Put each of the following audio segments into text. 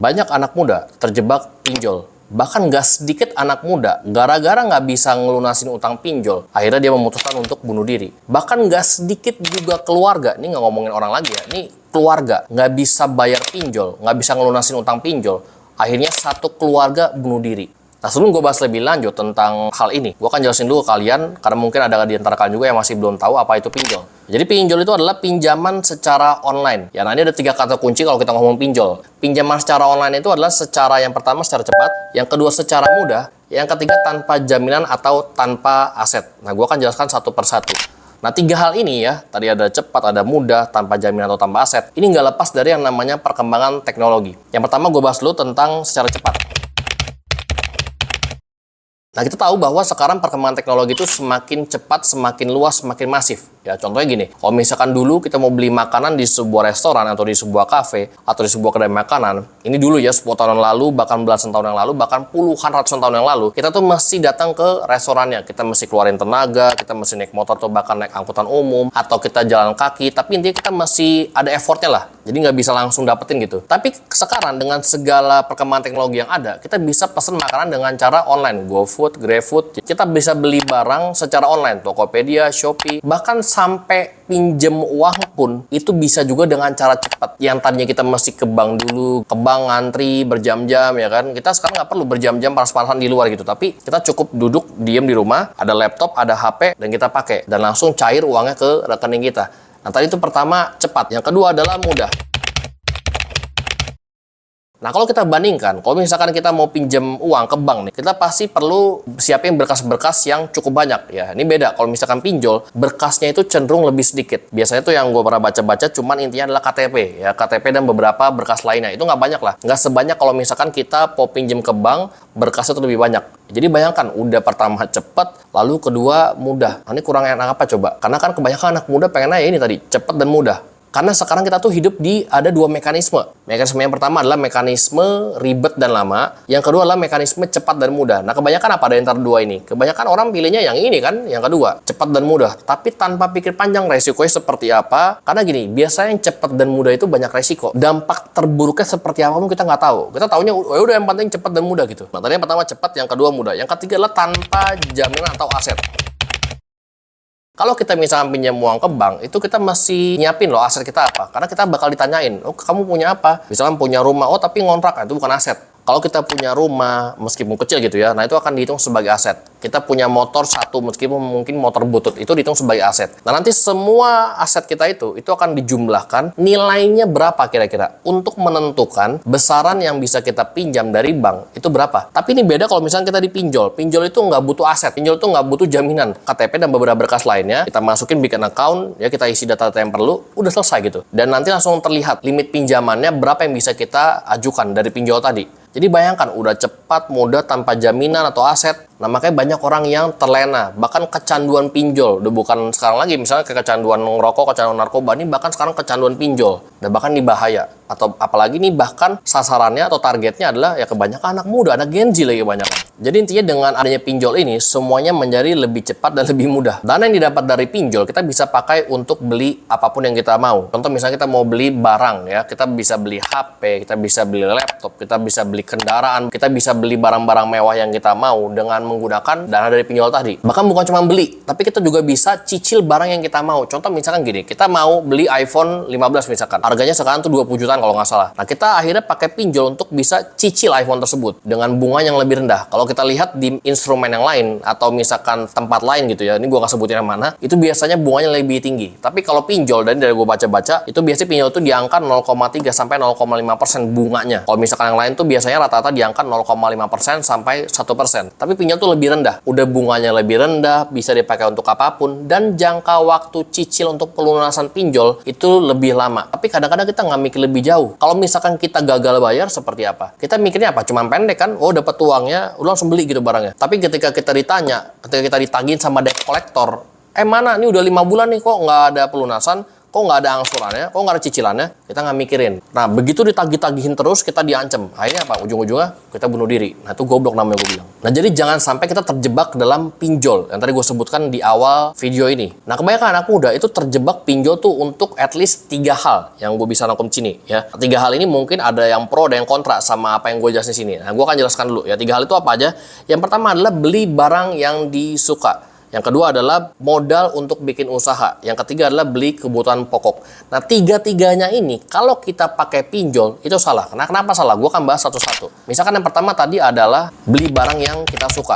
Banyak anak muda terjebak pinjol. Bahkan nggak sedikit anak muda gara-gara nggak bisa ngelunasin utang pinjol, akhirnya dia memutuskan untuk bunuh diri. Bahkan nggak sedikit juga keluarga, ini nggak ngomongin orang lagi ya, ini keluarga nggak bisa bayar pinjol, nggak bisa ngelunasin utang pinjol, akhirnya satu keluarga bunuh diri. Nah, sebelum gue bahas lebih lanjut tentang hal ini, gue akan jelasin dulu ke kalian, karena mungkin ada di antara kalian juga yang masih belum tahu apa itu pinjol. Jadi pinjol itu adalah pinjaman secara online. Ya, nah ini ada 3 kata kunci kalau kita ngomong pinjol. Pinjaman secara online itu adalah secara yang pertama secara cepat, yang kedua secara mudah, yang ketiga tanpa jaminan atau tanpa aset. Nah, gue akan jelaskan satu persatu. Nah, 3 hal ini ya, tadi ada cepat, ada mudah, tanpa jaminan atau tanpa aset. Ini nggak lepas dari yang namanya perkembangan teknologi. Yang pertama gue bahas dulu tentang secara cepat. Nah, kita tahu bahwa sekarang perkembangan teknologi itu semakin cepat, semakin luas, semakin masif. Ya, contohnya gini, kalau misalkan dulu kita mau beli makanan di sebuah restoran atau di sebuah kafe atau di sebuah kedai makanan, ini dulu ya 10 tahun yang lalu, bahkan belasan tahun yang lalu, bahkan puluhan ratusan tahun yang lalu, kita tuh mesti datang ke restorannya, kita mesti keluarin tenaga, kita mesti naik motor atau bahkan naik angkutan umum, atau kita jalan kaki, tapi intinya kita masih ada effortnya lah, jadi nggak bisa langsung dapetin gitu. Tapi sekarang dengan segala perkembangan teknologi yang ada, kita bisa pesen makanan dengan cara online, GoFood, GrabFood, kita bisa beli barang secara online, Tokopedia, Shopee, bahkan sampai pinjem uang pun itu bisa juga dengan cara cepat. Yang tadinya kita mesti ke bank dulu, ke bank ngantri berjam-jam ya kan. Kita sekarang nggak perlu berjam-jam panas-panasan di luar gitu. Tapi kita cukup duduk diem di rumah, ada laptop, ada HP dan kita pakai dan langsung cair uangnya ke rekening kita. Nah, tadi itu pertama cepat. Yang kedua adalah mudah. Nah, kalau kita bandingkan, kalau misalkan kita mau pinjam uang ke bank nih, kita pasti perlu siapin berkas-berkas yang cukup banyak. Ya, ini beda. Kalau misalkan pinjol, berkasnya itu cenderung lebih sedikit. Biasanya tuh yang gue pernah baca-baca, cuman intinya adalah KTP. Ya, KTP dan beberapa berkas lainnya. Itu nggak banyak lah. Nggak sebanyak kalau misalkan kita mau pinjam ke bank, berkasnya itu lebih banyak. Jadi bayangkan, udah pertama cepat, lalu kedua mudah. Nah, ini kurang enak apa coba? Karena kan kebanyakan anak muda pengennya ini tadi, cepat dan mudah. Karena sekarang kita tuh hidup di ada 2 mekanisme. Mekanisme yang pertama adalah mekanisme ribet dan lama. Yang kedua adalah mekanisme cepat dan mudah. Nah, kebanyakan apa dari antara 2 ini? Kebanyakan orang pilihnya yang ini kan, yang kedua, cepat dan mudah. Tapi tanpa pikir panjang resikonya seperti apa. Karena gini, biasanya yang cepat dan mudah itu banyak resiko. Dampak terburuknya seperti apa pun kita nggak tahu. Kita taunya, udah yang penting cepat dan mudah gitu. Nah, tadi yang pertama cepat, yang kedua mudah. Yang ketiga adalah tanpa jaminan atau aset. Kalau kita misalkan pinjam uang ke bank, itu kita masih nyiapin loh aset kita apa. Karena kita bakal ditanyain, oh kamu punya apa? Misalkan punya rumah, oh tapi ngontrak, itu bukan aset. Kalau kita punya rumah, meskipun kecil gitu ya, nah itu akan dihitung sebagai aset. Kita punya motor satu, meskipun mungkin motor butut, itu dihitung sebagai aset. Nah nanti semua aset kita itu akan dijumlahkan, nilainya berapa kira-kira? Untuk menentukan besaran yang bisa kita pinjam dari bank, itu berapa. Tapi ini beda kalau misalnya kita dipinjol. Pinjol itu nggak butuh aset, pinjol itu nggak butuh jaminan. KTP dan beberapa berkas lainnya, kita masukin bikin account, ya kita isi data-data yang perlu, udah selesai gitu. Dan nanti langsung terlihat limit pinjamannya berapa yang bisa kita ajukan dari pinjol tadi. Jadi bayangkan, udah cepat, mudah, tanpa jaminan atau aset. Nah, makanya banyak orang yang terlena, bahkan kecanduan pinjol. Udah bukan sekarang lagi, misalnya kayak kecanduan ngerokok, kecanduan narkoba, ini bahkan sekarang kecanduan pinjol. Dan bahkan ini bahaya. Atau apalagi nih bahkan sasarannya atau targetnya adalah ya kebanyakan anak muda, anak Gen Z lagi kebanyakan. Jadi intinya dengan adanya pinjol ini, semuanya menjadi lebih cepat dan lebih mudah. Dana yang didapat dari pinjol, kita bisa pakai untuk beli apapun yang kita mau. Contoh misalnya kita mau beli barang ya, kita bisa beli HP, kita bisa beli laptop, kita bisa beli kendaraan, kita bisa beli barang-barang mewah yang kita mau dengan menggunakan dana dari pinjol tadi. Bahkan bukan cuma beli, tapi kita juga bisa cicil barang yang kita mau. Contoh misalkan gini, kita mau beli iPhone 15 misalkan. Harganya sekarang tuh 20 jutaan kalau nggak salah. Nah, kita akhirnya pakai pinjol untuk bisa cicil iPhone tersebut dengan bunga yang lebih rendah. Kalau kita lihat di instrumen yang lain atau misalkan tempat lain gitu ya, ini gua nggak sebutin yang mana, itu biasanya bunganya lebih tinggi. Tapi kalau pinjol, dan dari gua baca-baca, itu biasanya pinjol itu di angka 0,3 sampai 0,5% bunganya. Kalau misalkan yang lain tuh biasanya rata-rata di angka 0,5% sampai 1%. Tapi pinjol tuh lebih rendah. Udah bunganya lebih rendah, bisa dipakai untuk apapun, dan jangka waktu cicil untuk pelunasan pinjol itu lebih lama. Tapi kadang-kadang kita nggak mikir lebih jauh. Kalau misalkan kita gagal bayar seperti apa? Kita mikirnya apa? Cuman pendek kan? Oh, dapat uangnya, udah langsung beli gitu barangnya. Tapi ketika kita ditanya, ketika kita ditagihin sama debt collector, mana? Ini udah 5 bulan nih kok nggak ada pelunasan. kok nggak ada angsurannya, kok nggak ada cicilannya, kita nggak mikirin. Nah, begitu ditagih-tagihin terus, kita diancam. Akhirnya apa? Ujung-ujungnya kita bunuh diri. Nah, itu goblok namanya gue bilang. Nah, jadi jangan sampai kita terjebak dalam pinjol yang tadi gue sebutkan di awal video ini. Nah, kebanyakan anak muda itu terjebak pinjol tuh untuk at least 3 hal yang gue bisa rangkum sini ya. 3 hal ini mungkin ada yang pro, ada yang kontra sama apa yang gue jelasin sini. Nah, gue akan jelaskan dulu ya. 3 hal itu apa aja? Yang pertama adalah beli barang yang disuka. Yang kedua adalah modal untuk bikin usaha. Yang ketiga adalah beli kebutuhan pokok. Nah, 3-tiganya ini kalau kita pakai pinjol itu salah. Nah, kenapa salah? Gue akan bahas satu-satu. Misalkan yang pertama tadi adalah beli barang yang kita suka.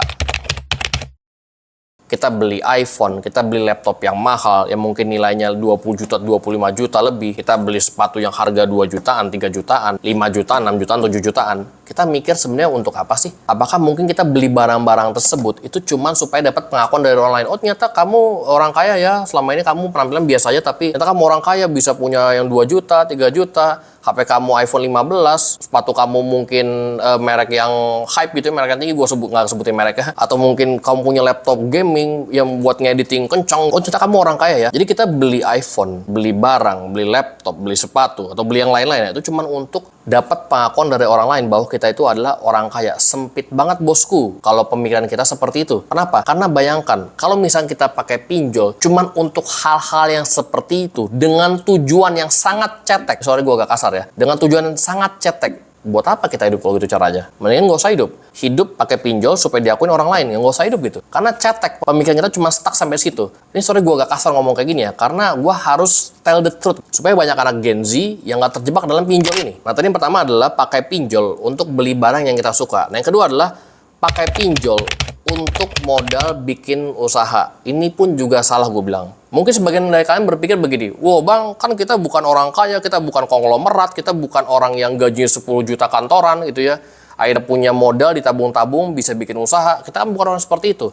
Kita beli iPhone, kita beli laptop yang mahal, yang mungkin nilainya 20 juta, 25 juta lebih. Kita beli sepatu yang harga 2 jutaan, 3 jutaan, 5 jutaan, 6 jutaan, 7 jutaan. Kita mikir sebenarnya untuk apa sih? Apakah mungkin kita beli barang-barang tersebut itu cuma supaya dapat pengakuan dari orang lain? Oh, ternyata kamu orang kaya ya, selama ini kamu penampilan biasa aja, tapi ternyata kamu orang kaya bisa punya yang 2 juta, 3 juta. HP kamu iPhone 15, sepatu kamu mungkin merek yang hype gitu, merek yang tinggi, gue nggak sebutin mereknya. Atau mungkin kamu punya laptop gaming yang buat ngediting kencang. Oh, ternyata kamu orang kaya ya. Jadi kita beli iPhone, beli barang, beli laptop, beli sepatu, atau beli yang lain-lain ya. Itu cuma untuk dapat pengakuan dari orang lain bahwa kita itu adalah orang kaya. Sempit banget bosku kalau pemikiran kita seperti itu. Kenapa? Karena bayangkan, kalau misalnya kita pakai pinjol cuma untuk hal-hal yang seperti itu dengan tujuan yang sangat cetek. Sorry gue agak kasar ya. Dengan tujuan yang sangat cetek. Buat apa kita hidup kalau gitu caranya? Mendingan gak usah hidup. Hidup pakai pinjol supaya diakuin orang lain. Yang gak usah hidup gitu. Karena cetek. Pemikiran kita cuma stuck sampai situ. Ini sorry gue agak kasar ngomong kayak gini ya. Karena gue harus tell the truth. Supaya banyak anak Gen Z yang gak terjebak dalam pinjol ini. Nah, tadi yang pertama adalah pakai pinjol untuk beli barang yang kita suka. Nah, yang kedua adalah pakai pinjol untuk modal bikin usaha. Ini pun juga salah gue bilang. Mungkin sebagian dari kalian berpikir begini, wow bang, kan kita bukan orang kaya, kita bukan konglomerat, kita bukan orang yang gajinya 10 juta kantoran gitu ya. Akhirnya punya modal ditabung-tabung, bisa bikin usaha. Kita kan bukan orang seperti itu.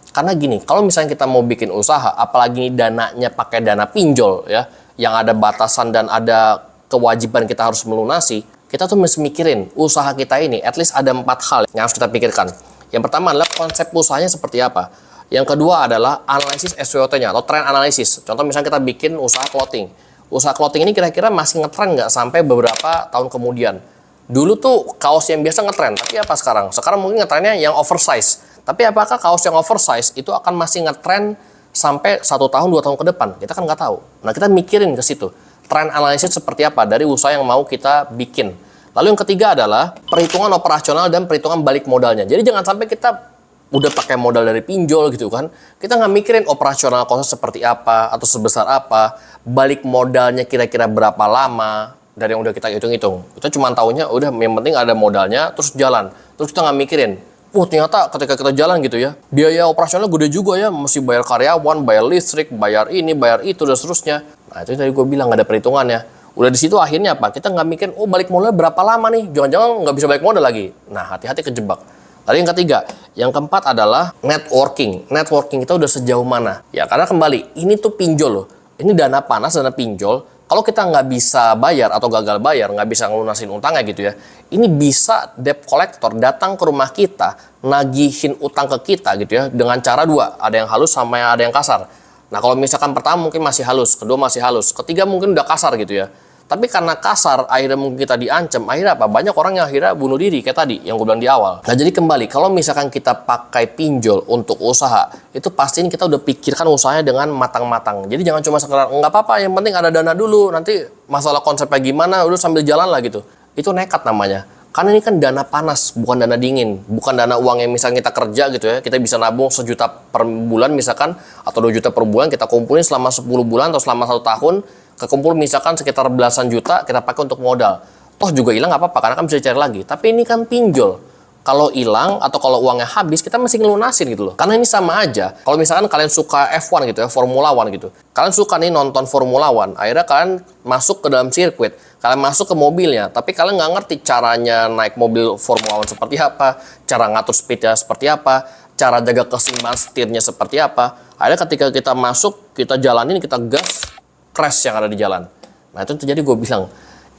Karena gini, kalau misalnya kita mau bikin usaha, apalagi dananya pakai dana pinjol ya, yang ada batasan dan ada kewajiban kita harus melunasi, kita tuh mesti mikirin usaha kita ini, at least ada 4 hal yang harus kita pikirkan. Yang pertama adalah konsep usahanya seperti apa. Yang kedua adalah analisis SWOT-nya atau trend analisis. Contoh misalnya kita bikin usaha clothing. Usaha clothing ini kira-kira masih ngetren nggak sampai beberapa tahun kemudian. Dulu tuh kaos yang biasa ngetren, tapi apa sekarang? Sekarang mungkin ngetrennya yang oversize. Tapi apakah kaos yang oversize itu akan masih ngetren sampai 1 tahun, 2 tahun ke depan? Kita kan nggak tahu. Nah, kita mikirin ke situ. Trend analisis seperti apa dari usaha yang mau kita bikin. Lalu yang ketiga adalah perhitungan operasional dan perhitungan balik modalnya. Jadi jangan sampai kita udah pakai modal dari pinjol gitu kan, kita nggak mikirin operasional kosnya seperti apa atau sebesar apa, balik modalnya kira-kira berapa lama dari yang udah kita hitung-hitung. Kita cuma taunya udah yang penting ada modalnya terus jalan, terus kita nggak mikirin, ternyata ketika kita jalan gitu ya, biaya operasional gede juga ya, mesti bayar karyawan, bayar listrik, bayar ini, bayar itu dan seterusnya. Nah, itu tadi gue bilang nggak ada perhitungannya. Udah di situ akhirnya apa? Kita nggak mikirin, oh balik modal berapa lama nih, jangan-jangan nggak bisa balik modal lagi. Nah, hati-hati kejebak. Lalu yang ketiga, yang keempat adalah networking. Networking kita udah sejauh mana? Ya karena kembali, ini tuh pinjol loh. Ini dana panas, dana pinjol. Kalau kita nggak bisa bayar atau gagal bayar, nggak bisa ngelunasin utangnya gitu ya. Ini bisa debt collector datang ke rumah kita, nagihin utang ke kita gitu ya. Dengan cara 2, ada yang halus sama yang ada yang kasar. Nah kalau misalkan pertama mungkin masih halus, kedua masih halus, ketiga mungkin udah kasar gitu ya. Tapi karena kasar, akhirnya mungkin kita diancam, akhirnya apa? Banyak orang yang akhirnya bunuh diri, kayak tadi yang gue bilang di awal. Nah jadi kembali, kalau misalkan kita pakai pinjol untuk usaha, itu pastiin kita udah pikirkan usahanya dengan matang-matang. Jadi jangan cuma sekedar, nggak apa-apa, yang penting ada dana dulu, nanti masalah konsepnya gimana, udah sambil jalan lah gitu. Itu nekat namanya. Karena ini kan dana panas, bukan dana dingin. Bukan dana uang yang misalnya kita kerja gitu ya, kita bisa nabung 1 juta per bulan misalkan, atau 2 juta per bulan, kita kumpulin selama 10 bulan atau selama 1 tahun, kekumpul misalkan sekitar belasan juta kita pakai untuk modal. Toh juga hilang nggak apa-apa karena kan bisa cari lagi. Tapi ini kan pinjol. Kalau hilang atau kalau uangnya habis kita mesti ngelunasin gitu loh. Karena ini sama aja. Kalau misalkan kalian suka F1 gitu ya, Formula One gitu. Kalian suka nih nonton Formula One. Akhirnya kalian masuk ke dalam sirkuit. Kalian masuk ke mobilnya. Tapi kalian nggak ngerti caranya naik mobil Formula One seperti apa. Cara ngatur speednya seperti apa. Cara jaga keseimbangan setirnya seperti apa. Akhirnya ketika kita masuk, kita jalanin, kita gas, crash yang ada di jalan. Nah itu terjadi, gue bilang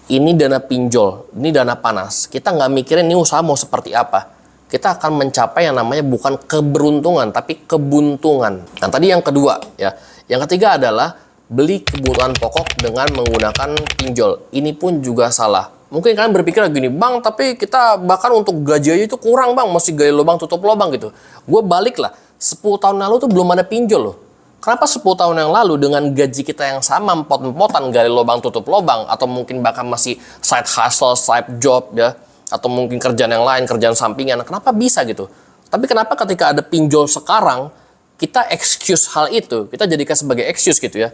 ini dana pinjol, ini dana panas. Kita nggak mikirin ini usaha mau seperti apa. Kita akan mencapai yang namanya bukan keberuntungan tapi kebuntungan. Nah tadi yang kedua ya. Yang ketiga adalah beli kebutuhan pokok dengan menggunakan pinjol. Ini pun juga salah. Mungkin kalian berpikir gini, Bang, tapi kita bahkan untuk gaji aja itu kurang, Bang. Masih gali lubang tutup lubang gitu. Gue balik lah, 10 tahun lalu tuh belum ada pinjol loh. Kenapa 10 tahun yang lalu dengan gaji kita yang sama, empot-empotan, gali lubang tutup lubang, atau mungkin bahkan masih side hustle, side job ya, atau mungkin kerjaan yang lain, kerjaan sampingan, kenapa bisa gitu? Tapi kenapa ketika ada pinjol sekarang, kita excuse hal itu, kita jadikan sebagai excuse gitu ya,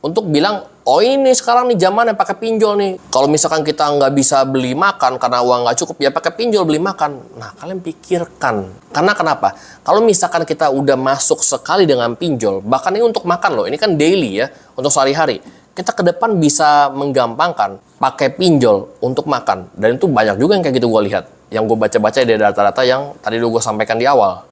untuk bilang, oh ini sekarang nih zamannya pakai pinjol nih. Kalau misalkan kita nggak bisa beli makan karena uang nggak cukup, ya pakai pinjol beli makan. Nah, kalian pikirkan. Karena kenapa? Kalau misalkan kita udah masuk sekali dengan pinjol, bahkan ini untuk makan loh, ini kan daily ya, untuk sehari-hari. Kita ke depan bisa menggampangkan pakai pinjol untuk makan. Dan itu banyak juga yang kayak gitu gue lihat. Yang gue baca-baca dari data-data yang tadi gue sampaikan di awal.